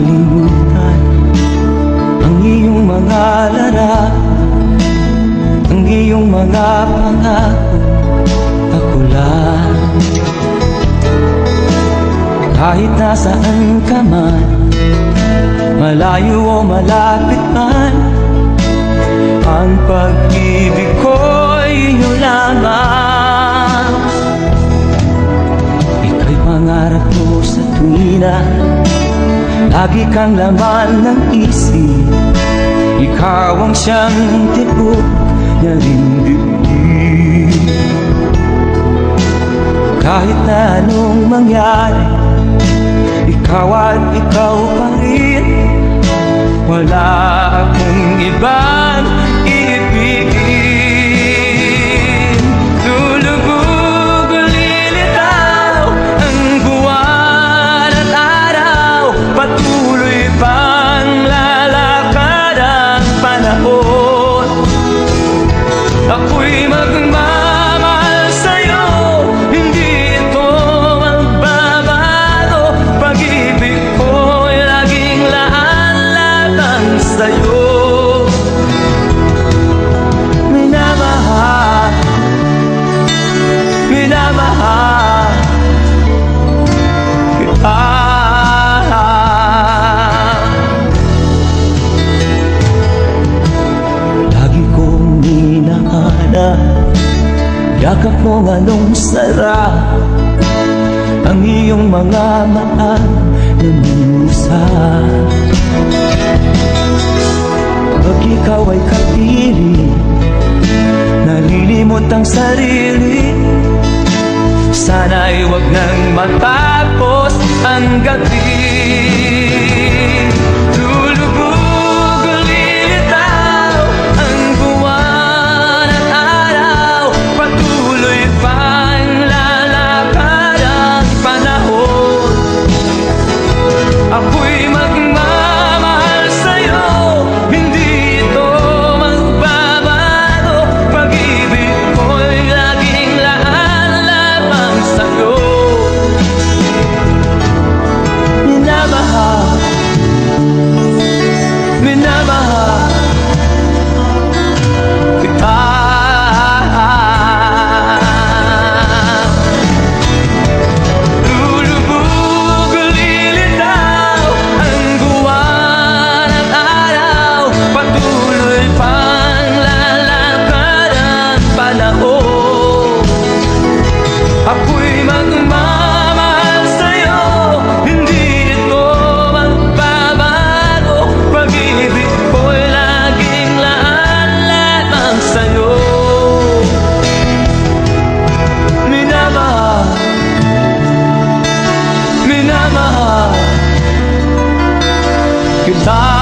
makalimutan ang iyong mga larawan, ang iyong mga pangako. Ako lang, kahit nasaan ka man, malayo o malapit man, ang pag-ibig ko'y iyo lamang. Ika'y pangarap ko sa tuwina, lagi kang laman ng isip. Ikaw ang siyang tibok na dibdib. Kahit na anong mangyari, ikaw at ikaw pa rin. Wala akong ibang ibigin. Lulubog o lilitaw ang buwan at araw, patuloy pang lalakad ang panahon. Ako'y magmamahal sa'yo, hindi ito magbabago. Pag-ibig ko'y laging laan-laan sa'yo. Minamahal, minamahal kita. Lagi kong hinahanap yakap mo anong sarap, ang iyong mga mata na musa. Pag ikaw ay kapili, nalilimot ang sarili. Sana'y wag nang matapos ang gabi. Lulubog o lilitaw ang buwan at araw, patuloy pang lalakad ang panahon. Ako'y magmamahal sa'yo, hindi ito magbabago. Pag-ibig ko'y laging laan lamang sa'yo. Minamahal, minamahal kita. Lulubog o lilitaw ang buwan at araw, patuloy pang lalakad ang panahon. Ako'y magmamahal sa'yo, hindi ito magbabago. Pag-ibig ko'y laging laan lamang sa'yo. Minamahal, minamahal kita.